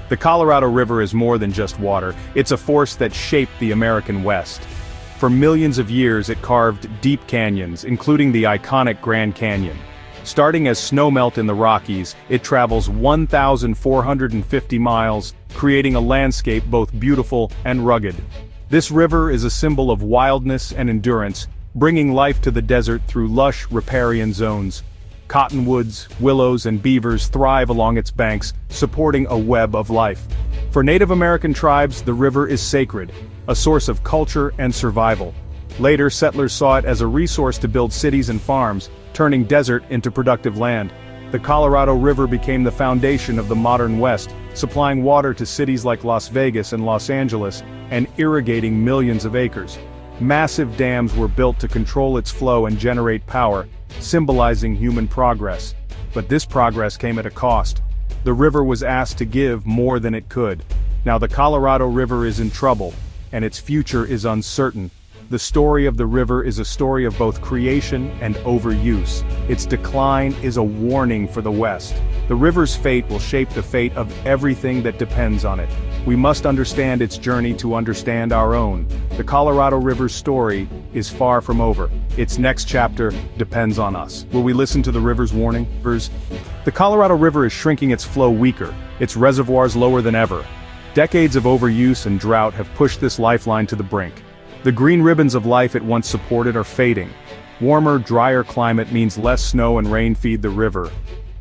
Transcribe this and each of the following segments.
The Colorado River is more than just water, it's a force that shaped the American West. For millions of years it carved deep canyons, including the iconic Grand Canyon. Starting as snowmelt in the Rockies, it travels 1,450 miles, creating a landscape both beautiful and rugged. This river is a symbol of wildness and endurance, bringing life to the desert through lush riparian zones. Cottonwoods, willows, and beavers thrive along its banks, supporting a web of life. For Native American tribes, the river is sacred, a source of culture and survival. Later, settlers saw it as a resource to build cities and farms, turning desert into productive land. The Colorado River became the foundation of the modern West, supplying water to cities like Las Vegas and Los Angeles, and irrigating millions of acres. Massive dams were built to control its flow and generate power, symbolizing human progress. But this progress came at a cost. The river was asked to give more than it could. Now the Colorado River is in trouble, and its future is uncertain. The story of the river is a story of both creation and overuse. Its decline is a warning for the West. The river's fate will shape the fate of everything that depends on it. We must understand its journey to understand our own. The Colorado River's story is far from over. Its next chapter depends on us. Will we listen to the river's warning? The Colorado River is shrinking, its flow weaker, its reservoirs lower than ever. Decades of overuse and drought have pushed this lifeline to the brink. The green ribbons of life it once supported are fading. Warmer, drier climate means less snow and rain feed the river.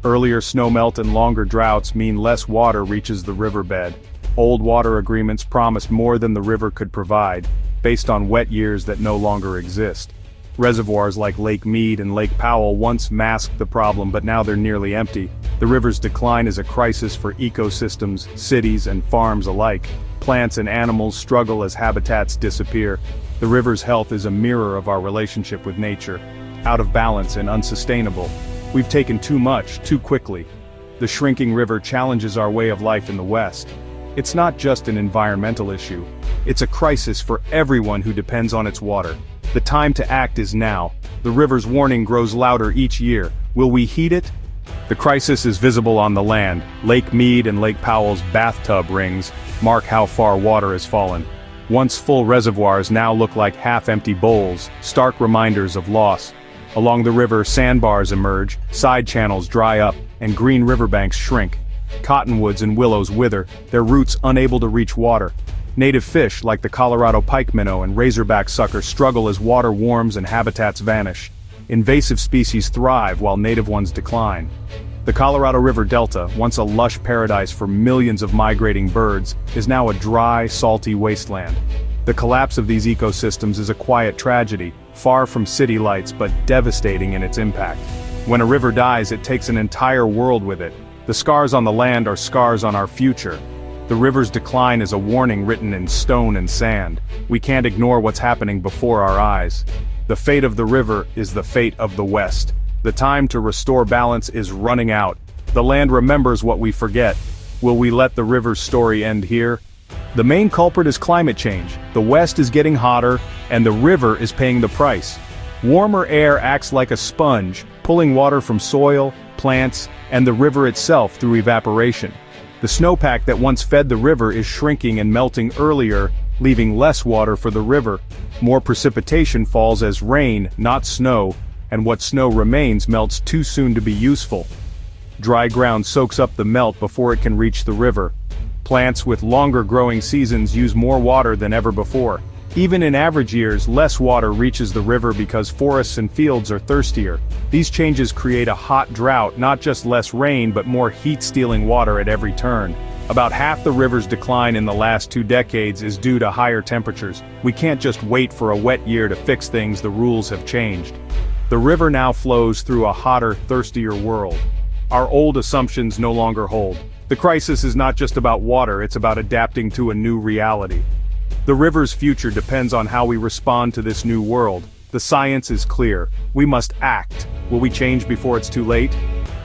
Earlier snowmelt and longer droughts mean less water reaches the riverbed. Old water agreements promised more than the river could provide, based on wet years that no longer exist. Reservoirs like Lake Mead and Lake Powell once masked the problem, but now they're nearly empty. The river's decline is a crisis for ecosystems, cities, and farms alike. Plants and animals struggle as habitats disappear. The river's health is a mirror of our relationship with nature. Out of balance and unsustainable. We've taken too much, too quickly. The shrinking river challenges our way of life in the West. It's not just an environmental issue. It's a crisis for everyone who depends on its water. The time to act is now. The river's warning grows louder each year. Will we heed it? The crisis is visible on the land. Lake Mead and Lake Powell's bathtub rings mark how far water has fallen. Once full reservoirs now look like half-empty bowls, stark reminders of loss. Along the river, sandbars emerge, side channels dry up, and green riverbanks shrink. Cottonwoods and willows wither, their roots unable to reach water. Native fish like the Colorado pike minnow and razorback sucker struggle as water warms and habitats vanish. Invasive species thrive while native ones decline. The Colorado River Delta, once a lush paradise for millions of migrating birds, is now a dry, salty wasteland. The collapse of these ecosystems is a quiet tragedy, far from city lights but devastating in its impact. When a river dies, it takes an entire world with it. The scars on the land are scars on our future. The river's decline is a warning written in stone and sand. We can't ignore what's happening before our eyes. The fate of the river is the fate of the West. The time to restore balance is running out. The land remembers what we forget. Will we let the river's story end here? The main culprit is climate change. The West is getting hotter, and the river is paying the price. Warmer air acts like a sponge, pulling water from soil, plants, and the river itself through evaporation. The snowpack that once fed the river is shrinking and melting earlier, leaving less water for the river. More precipitation falls as rain, not snow, and what snow remains melts too soon to be useful. Dry ground soaks up the melt before it can reach the river. Plants with longer growing seasons use more water than ever before. Even in average years, less water reaches the river because forests and fields are thirstier. These changes create a hot drought, not just less rain but more heat-stealing water at every turn. About half the river's decline in the last 2 decades is due to higher temperatures. We can't just wait for a wet year to fix things, the rules have changed. The river now flows through a hotter, thirstier world. Our old assumptions no longer hold. The crisis is not just about water, it's about adapting to a new reality. The river's future depends on how we respond to this new world. The science is clear. We must act. Will we change before it's too late?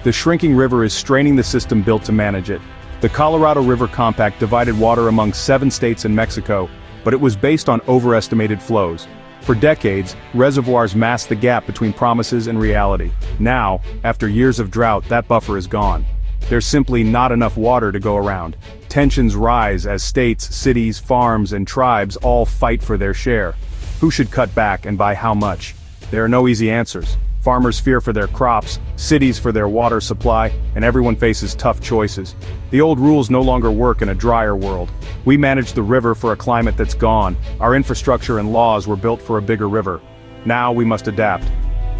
The shrinking river is straining the system built to manage it. The Colorado River Compact divided water among 7 states and Mexico, but it was based on overestimated flows. For decades, reservoirs masked the gap between promises and reality. Now, after years of drought, that buffer is gone. There's simply not enough water to go around. Tensions rise as states, cities, farms, and tribes all fight for their share. Who should cut back and by how much? There are no easy answers. Farmers fear for their crops, cities for their water supply, and everyone faces tough choices. The old rules no longer work in a drier world. We manage the river for a climate that's gone. Our infrastructure and laws were built for a bigger river. Now we must adapt.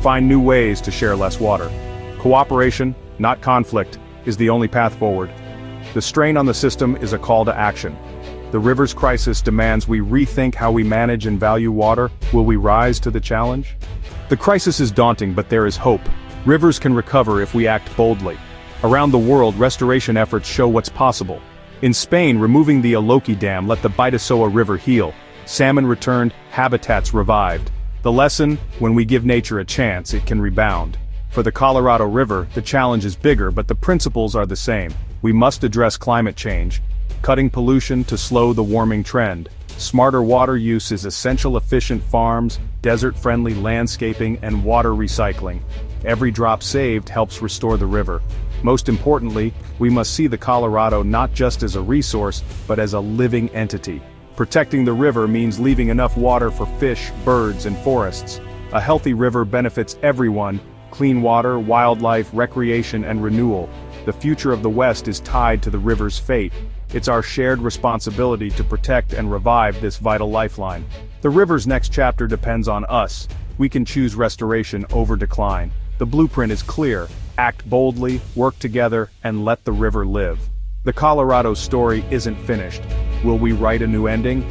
Find new ways to share less water. Cooperation, not conflict, is the only path forward. The strain on the system is a call to action. The river's crisis demands we rethink how we manage and value water. Will we rise to the challenge? The crisis is daunting, but there is hope. Rivers can recover if we act boldly. Around the world, restoration efforts show what's possible. In Spain, removing the Aloki Dam let the Bidasoa River heal. Salmon returned, habitats revived. The lesson: when we give nature a chance, it can rebound. For the Colorado River, the challenge is bigger, but the principles are the same. We must address climate change, cutting pollution to slow the warming trend. Smarter water use is essential. Efficient farms, desert-friendly landscaping, and water recycling. Every drop saved helps restore the river. Most importantly, we must see the Colorado not just as a resource, but as a living entity. Protecting the river means leaving enough water for fish, birds, and forests. A healthy river benefits everyone: clean water, wildlife, recreation, and renewal. The future of the West is tied to the river's fate. It's our shared responsibility to protect and revive this vital lifeline. The river's next chapter depends on us. We can choose restoration over decline. The blueprint is clear: act boldly, work together, and let the river live. The Colorado story isn't finished. Will we write a new ending?